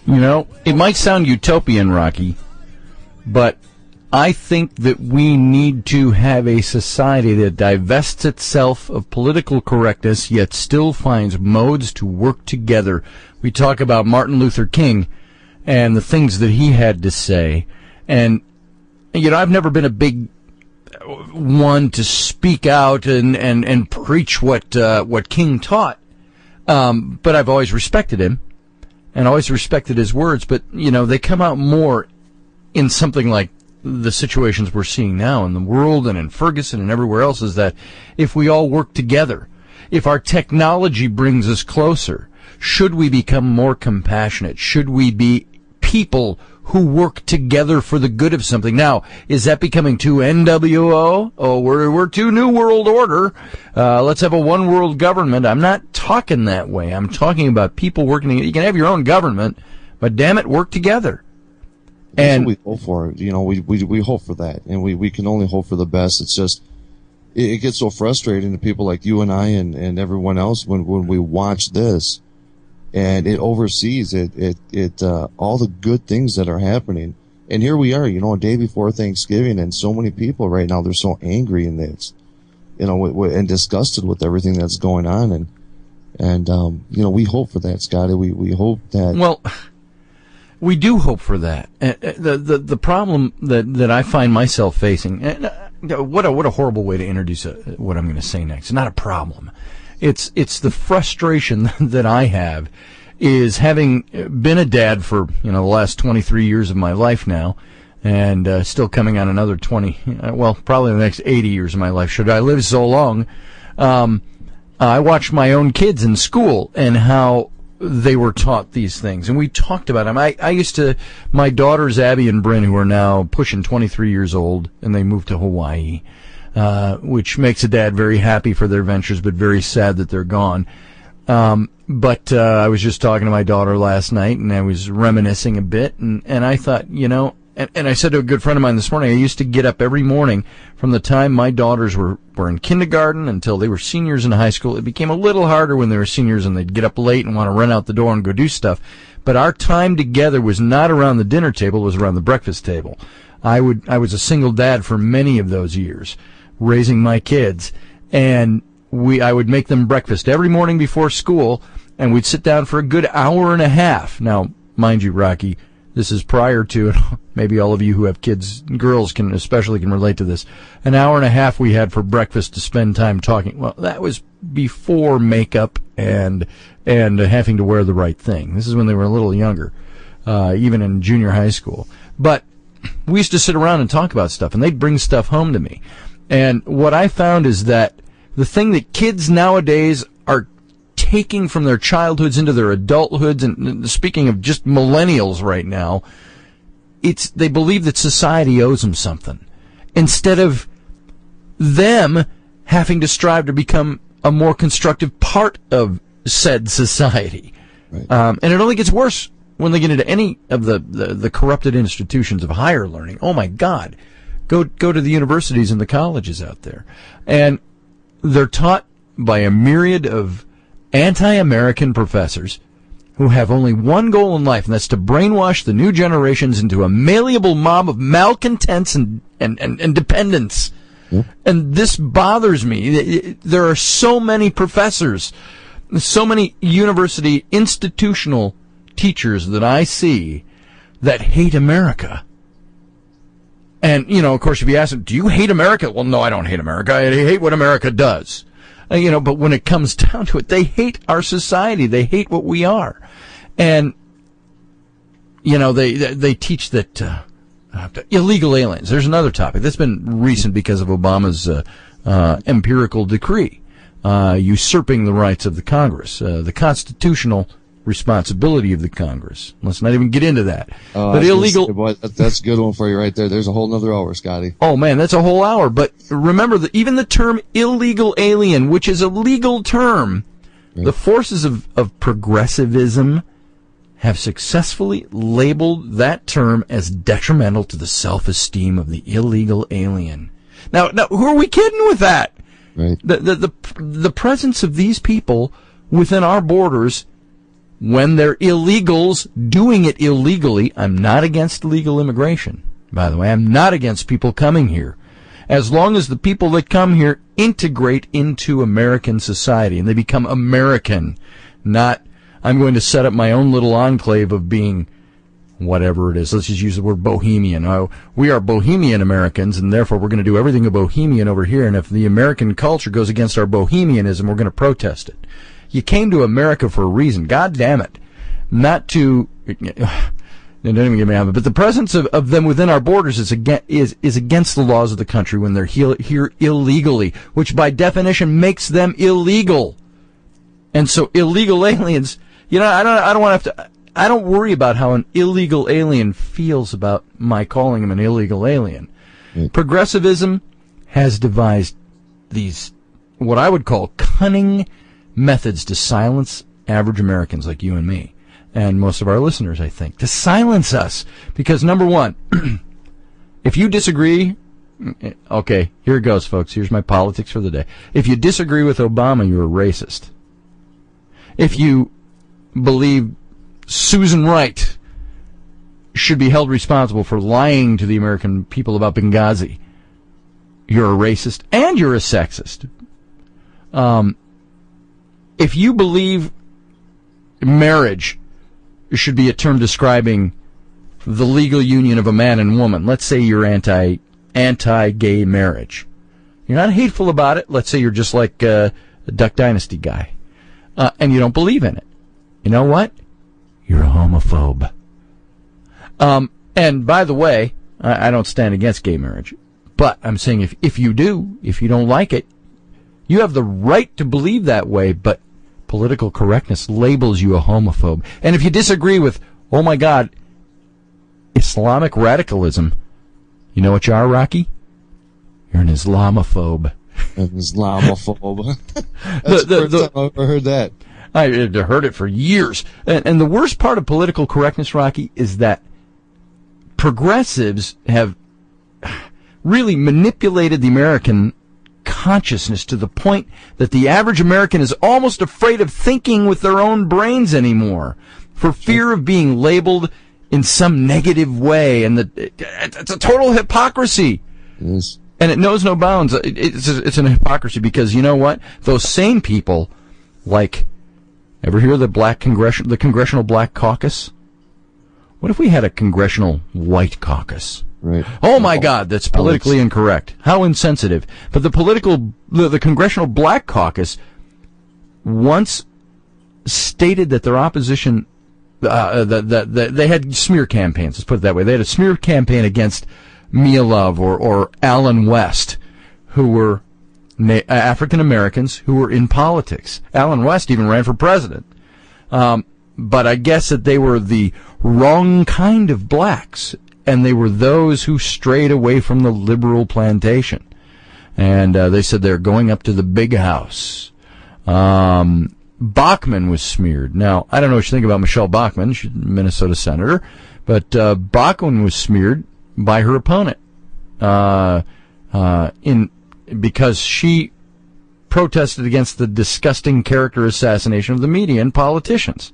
It might sound utopian, Rocky, but I think that we need to have a society that divests itself of political correctness, yet still finds modes to work together. We talk about Martin Luther King and the things that he had to say. And, I've never been a big one to speak out and preach what King taught. But I've always respected him and always respected his words. But, they come out more in something like the situations we're seeing now in the world and in Ferguson and everywhere else, is that if we all work together, if our technology brings us closer, should we become more compassionate? Should we be people who work together for the good of something? Now, is that becoming too NWO? Oh, we're too New World Order. Let's have a one world government. I'm not talking that way. I'm talking about people working together. You can have your own government, but damn it, work together. That's what we hope for. We hope for that, and we can only hope for the best. It's just, it gets so frustrating to people like you and I and everyone else when we watch this, and it oversees all the good things that are happening. And here we are, a day before Thanksgiving, and so many people right now, they're so angry and and disgusted with everything that's going on. And we hope for that, Scotty. We hope that. Well, we do hope for that. The problem that I find myself facing, what a horrible way to introduce what I'm going to say next. It's not a problem. It's the frustration that I have, is having been a dad for the last 23 years of my life now, and still coming on another 20. Probably the next 80 years of my life, should I live so long. I watched my own kids in school and how they were taught these things, and we talked about them. My daughters Abby and Bryn, who are now pushing 23 years old, and they moved to Hawaii, which makes a dad very happy for their ventures, but very sad that they're gone. But I was just talking to my daughter last night, and I was reminiscing a bit, and I thought, and I said to a good friend of mine this morning, I used to get up every morning from the time my daughters were in kindergarten until they were seniors in high school. It became a little harder when they were seniors and they'd get up late and want to run out the door and go do stuff. But our time together was not around the dinner table, it was around the breakfast table. I was a single dad for many of those years, raising my kids, and I would make them breakfast every morning before school, and we'd sit down for a good hour and a half. Now, mind you, Rocky, this is prior to, maybe all of you who have kids, girls can relate to this, an hour and a half we had for breakfast to spend time talking. Well, that was before makeup and having to wear the right thing. This is when they were a little younger, even in junior high school. But we used to sit around and talk about stuff, and they'd bring stuff home to me. And what I found is that the thing that kids nowadays are taking from their childhoods into their adulthoods, and speaking of just millennials right now, they believe that society owes them something, instead of them having to strive to become a more constructive part of said society. Right. And it only gets worse when they get into any of the corrupted institutions of higher learning. Oh my God. Go to the universities and the colleges out there. And they're taught by a myriad of anti-American professors who have only one goal in life, and that's to brainwash the new generations into a malleable mob of malcontents and dependents. Yeah. And this bothers me. There are so many professors, so many university institutional teachers that I see that hate America. And, of course, if you ask them, do you hate America? Well, no, I don't hate America. I hate what America does. But when it comes down to it, they hate our society. They hate what we are. And, they teach that illegal aliens. There's another topic that's been recent because of Obama's empirical decree, usurping the rights of the Congress, the constitutional responsibility of the Congress. Let's not even get into that. But illegal. That's a good one for you right there. There's a whole nother hour, Scotty. Oh man, that's a whole hour. But remember that even the term illegal alien, which is a legal term, right, the forces of progressivism have successfully labeled that term as detrimental to the self-esteem of the illegal alien. Now, who are we kidding with that? Right. The presence of these people within our borders when they're illegals doing it illegally. I'm not against legal immigration, by the way. I'm not against people coming here, as long as the people that come here integrate into American society and they become American, not I'm going to set up my own little enclave of being whatever it is. Let's just use the word bohemian. Oh, we are bohemian Americans, and therefore we're going to do everything a bohemian over here, and if the American culture goes against our bohemianism, we're going to protest it. You came to America for a reason. God damn it. Not to... Don't even get me on, but the presence of them within our borders is against the laws of the country when they're here illegally, which by definition makes them illegal. And so illegal aliens, I don't worry about how an illegal alien feels about my calling him an illegal alien. Progressivism has devised these, what I would call cunning methods to silence average Americans like you and me, and most of our listeners, I think, to silence us. Because, number one, if you disagree, okay, here it goes, folks. Here's my politics for the day. If you disagree with Obama, you're a racist. If you believe Susan Wright should be held responsible for lying to the American people about Benghazi, you're a racist and you're a sexist. If you believe marriage should be a term describing the legal union of a man and woman, let's say you're anti-gay marriage. You're not hateful about it. Let's say you're just like a Duck Dynasty guy, and you don't believe in it. You know what? You're a homophobe. And by the way, I don't stand against gay marriage, but I'm saying if you don't like it, you have the right to believe that way, but political correctness labels you a homophobe. And if you disagree with, oh my God, Islamic radicalism, you know what you are, Rocky? You're an Islamophobe. An Islamophobe. That's the first time I've ever heard that. I heard it for years. And the worst part of political correctness, Rocky, is that progressives have really manipulated the American consciousness to the point that the average American is almost afraid of thinking with their own brains anymore for fear of being labeled in some negative way. And it's a total hypocrisy. Yes. And it knows no bounds. It's an hypocrisy because, you know what? Those sane people, like, ever hear of the Congressional Black Caucus? What if we had a Congressional White Caucus? Right. Oh my God, that's politically incorrect. How insensitive. But the Congressional Black Caucus once stated that their opposition, that they had smear campaigns, let's put it that way. They had a smear campaign against Mia Love or Alan West, who were African Americans who were in politics. Alan West even ran for president. But I guess that they were the wrong kind of blacks, and they were those who strayed away from the liberal plantation. And they said they're going up to the big house. Bachmann was smeared. Now, I don't know what you think about Michelle Bachmann. She's a Minnesota senator. But Bachmann was smeared by her opponent because she protested against the disgusting character assassination of the media and politicians.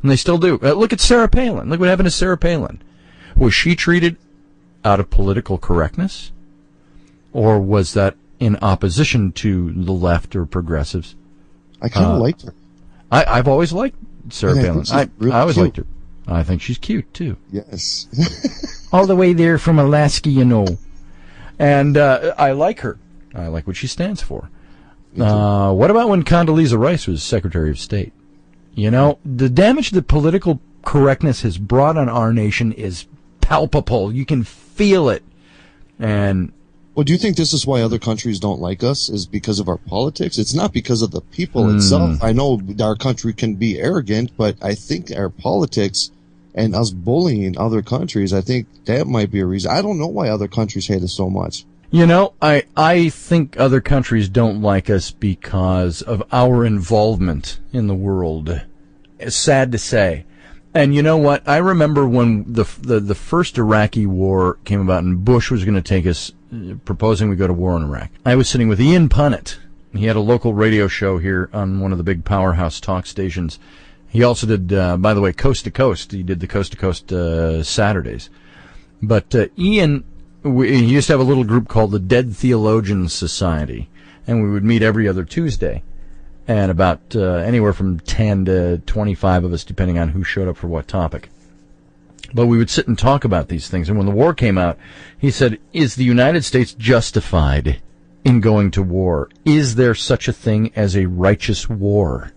And they still do. Look at Sarah Palin. Look what happened to Sarah Palin. Was she treated out of political correctness? Or was that in opposition to the left or progressives? I kind of liked her. I've always liked Sarah Palin. I always liked her. I think she's cute, too. Yes. All the way there from Alaska, you know. And I like her. I like what she stands for. What about when Condoleezza Rice was Secretary of State? You know, the damage that political correctness has brought on our nation is palpable. You can feel it. And well, do you think this is why other countries don't like us, is because of our politics? It's not because of the people itself. I know our country can be arrogant, but I think our politics and us bullying other countries, I think that might be a reason. I don't know why other countries hate us so much. You know, I think other countries don't like us because of our involvement in the world. It's sad to say. And you know what? I remember when the first Iraqi war came about and Bush was going to take us, proposing we go to war in Iraq. I was sitting with Ian Punnett. He had a local radio show here on one of the big powerhouse talk stations. He also did, by the way, Coast to Coast. He did the Coast to Coast Saturdays. But Ian, he used to have a little group called the Dead Theologians Society, and we would meet every other Tuesday, and about anywhere from 10 to 25 of us, depending on who showed up for what topic. But we would sit and talk about these things. And when the war came out, he said, is the United States justified in going to war? Is there such a thing as a righteous war?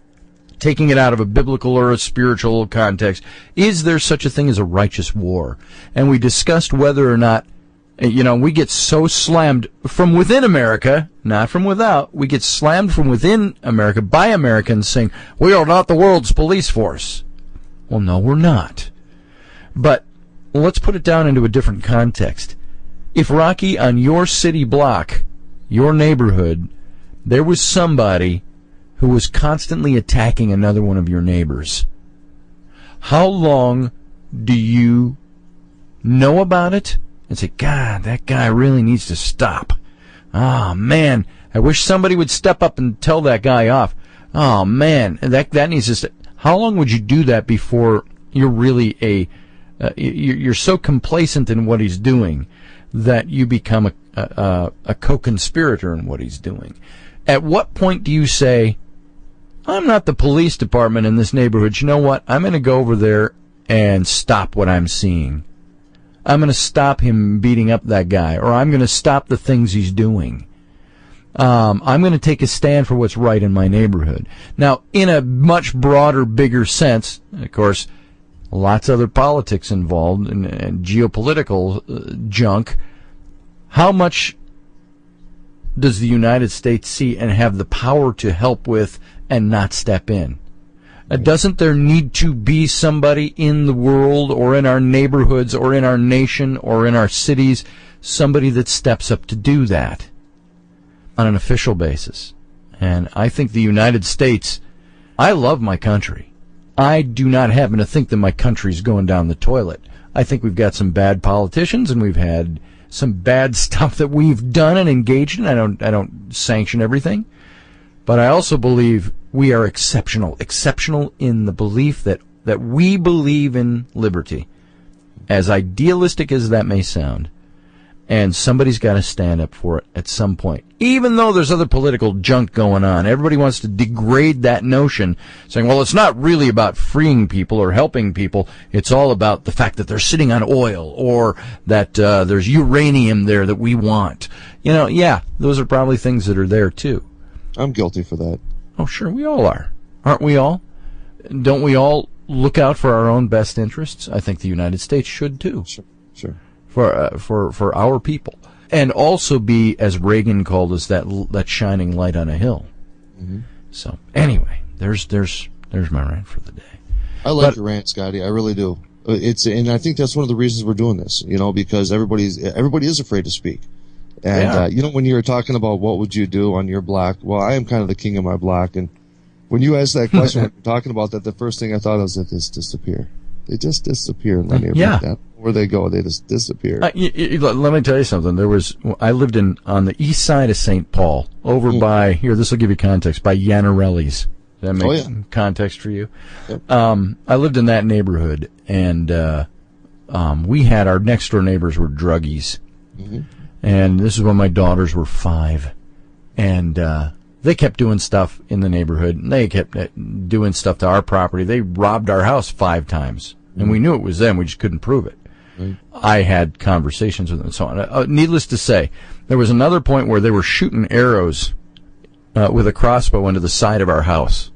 Taking it out of a biblical or a spiritual context, is there such a thing as a righteous war? And we discussed whether or not, we get so slammed from within America, not from without, we get slammed from within America by Americans saying, we are not the world's police force. Well, no, we're not. But let's put it down into a different context. If, Rocky, on your city block, your neighborhood, there was somebody who was constantly attacking another one of your neighbors, how long do you know about it and say, God, that guy really needs to stop? Oh, man, I wish somebody would step up and tell that guy off. Oh, man, that needs to stop. How long would you do that before you're really you're so complacent in what he's doing that you become a co-conspirator in what he's doing? At what point do you say, I'm not the police department in this neighborhood. You know what? I'm going to go over there and stop what I'm seeing. I'm going to stop him beating up that guy, or I'm going to stop the things he's doing. I'm going to take a stand for what's right in my neighborhood. Now, in a much broader, bigger sense, of course, lots of other politics involved and geopolitical junk. How much does the United States see and have the power to help with and not step in? Doesn't there need to be somebody in the world or in our neighborhoods or in our nation or in our cities, somebody that steps up to do that on an official basis? And I think the United States, I love my country. I do not happen to think that my country's going down the toilet. I think we've got some bad politicians and we've had some bad stuff that we've done and engaged in. I don't sanction everything. But I also believe we are exceptional in the belief that we believe in liberty, as idealistic as that may sound. And somebody's got to stand up for it at some point. Even though there's other political junk going on, everybody wants to degrade that notion, saying, well, it's not really about freeing people or helping people. It's all about the fact that they're sitting on oil or that there's uranium there that we want. Yeah, those are probably things that are there, too. I'm guilty for that. Oh, sure, we all are. Aren't we all? Don't we all look out for our own best interests? I think the United States should, too. Sure. For our people, and also be, as Reagan called us, that shining light on a hill. Mm-hmm. So anyway, there's my rant for the day. I like your rant, Scotty. I really do. And I think that's one of the reasons we're doing this. Because everybody is afraid to speak. And when you're talking about what would you do on your block, well, I am kind of the king of my block. And when you asked that question, when you're talking about that, the first thing I thought was that they just disappear. They just disappear in my neighborhood. Where they go, they just disappear. Let me tell you something. I lived on the east side of St. Paul, over by, here, this will give you context, by Yanarelli's. Does that make context for you? Yep. I lived in that neighborhood, and we had, our next door neighbors were druggies. Mm-hmm. And this is when my daughters were 5. And they kept doing stuff in the neighborhood, and they kept doing stuff to our property. They robbed our house 5 times. And we knew it was them. We just couldn't prove it. Right. I had conversations with them and so on. Needless to say, there was another point where they were shooting arrows with a crossbow into the side of our house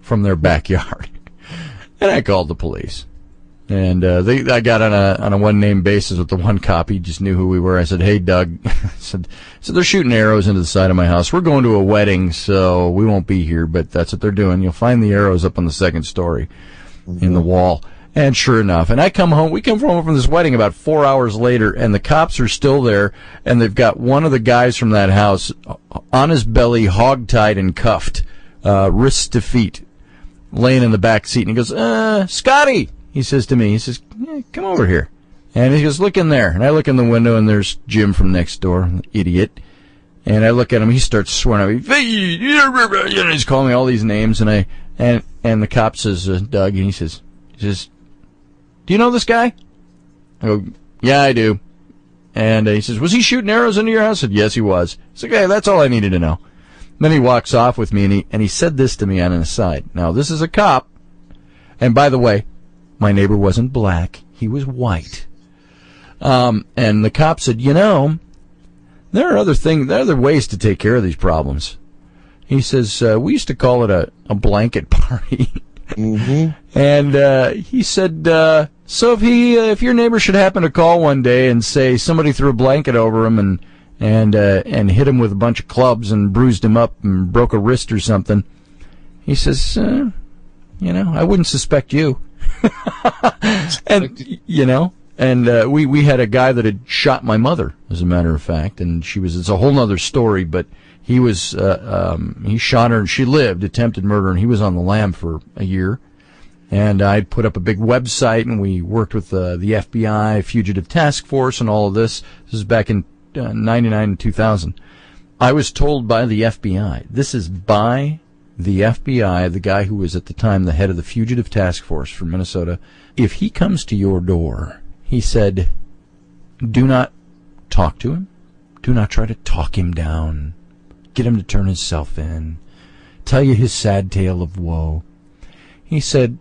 from their backyard. And I called the police. And I got on a one-name basis with the one cop. He just knew who we were. I said, hey, Doug. So they're shooting arrows into the side of my house. We're going to a wedding, so we won't be here, but that's what they're doing. You'll find the arrows up on the second story in the wall. And sure enough, and we come home from this wedding about 4 hours later, and the cops are still there, and they've got one of the guys from that house on his belly, hog-tied and cuffed, wrists to feet, laying in the back seat. And he goes, Scotty, he says to me, come over here. And he goes, look in there. And I look in the window, and there's Jim from next door, idiot. And I look at him, he starts swearing at me. He's calling me all these names, and And the cop says, Doug, and he says, do you know this guy? I go, yeah, I do. And he says, was he shooting arrows into your house? I said, yes, he was. I said, okay, that's all I needed to know. Then he walks off with me, and he said this to me on an aside. Now, this is a cop. And by the way, my neighbor wasn't black. He was white. And the cop said, there are other ways to take care of these problems. He says, we used to call it a blanket party. Mm-hmm. And he said, so if your neighbor should happen to call one day and say somebody threw a blanket over him and hit him with a bunch of clubs and bruised him up and broke a wrist or something, he says, I wouldn't suspect you. And we had a guy that had shot my mother, as a matter of fact, and it's a whole other story, but he shot her and she lived, attempted murder, and he was on the lam for a year. And I put up a big website, and we worked with the FBI, Fugitive Task Force, and all of this. This is back in 99 and 2000. I was told by the FBI, this is by the FBI, the guy who was at the time the head of the Fugitive Task Force from Minnesota, if he comes to your door, he said, do not talk to him. Do not try to talk him down. Get him to turn himself in. Tell you his sad tale of woe. He said,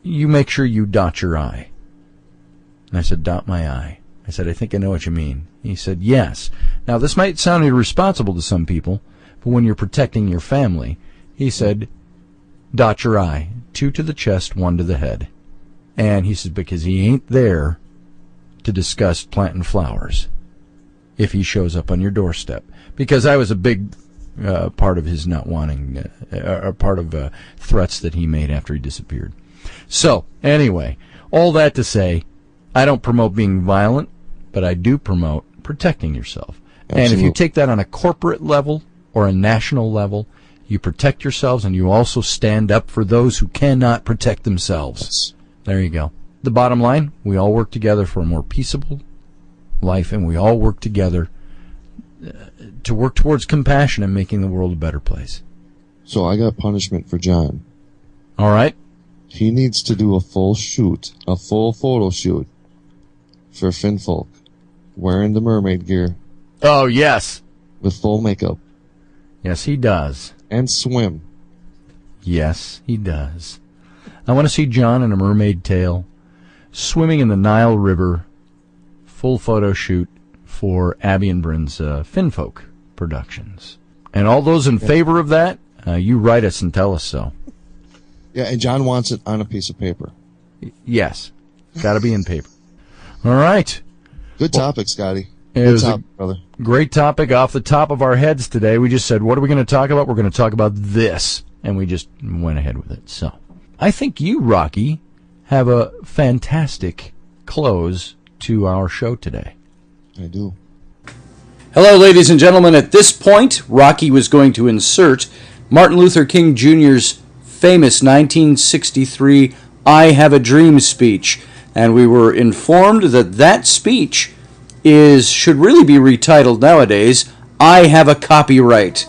you make sure you dot your I. And I said, dot my I. I said, I think I know what you mean. He said, yes. Now, this might sound irresponsible to some people, but when you're protecting your family, he said, dot your I. 2 to the chest, 1 to the head. And he says, because he ain't there to discuss planting flowers if he shows up on your doorstep. Because I was a big part of his not wanting, part of threats that he made after he disappeared. So, anyway, all that to say, I don't promote being violent, but I do promote protecting yourself. Absolutely. And if you take that on a corporate level or a national level, you protect yourselves and you also stand up for those who cannot protect themselves. Yes. There you go. The bottom line, we all work together for a more peaceable life, and we all work together to work towards compassion and making the world a better place. So I got punishment for John. All right. He needs to do a full photo shoot for Finfolk, wearing the mermaid gear. Oh, yes. With full makeup. Yes, he does. And swim. Yes, he does. I want to see John in a mermaid tail, swimming in the Nile River, full photo shoot for Abby and Bryn's Finfolk Productions. And all those in favor of that, you write us and tell us so. Yeah, and John wants it on a piece of paper. Yes. Got to be in paper. All right. Good topic, Scotty. It Good was topic, brother. Great topic off the top of our heads today. We just said, what are we going to talk about? We're going to talk about this. And we just went ahead with it. So I think you, Rocky, have a fantastic close to our show today. I do. Hello, ladies and gentlemen. At this point, Rocky was going to insert Martin Luther King Jr.'s famous 1963 I Have a Dream speech. And we were informed that that speech should really be retitled nowadays, I Have a Copyright.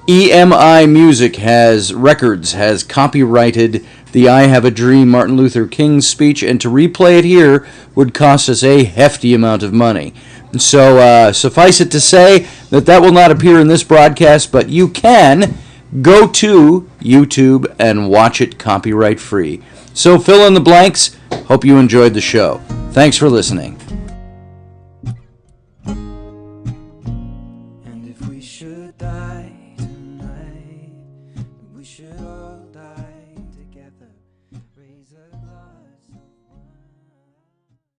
EMI Music has copyrighted the I Have a Dream Martin Luther King speech, and to replay it here would cost us a hefty amount of money. So suffice it to say that will not appear in this broadcast, but you can go to YouTube and watch it copyright free. So fill in the blanks. Hope you enjoyed the show. Thanks for listening. And if we should die tonight, we should all die together. Raise a glass.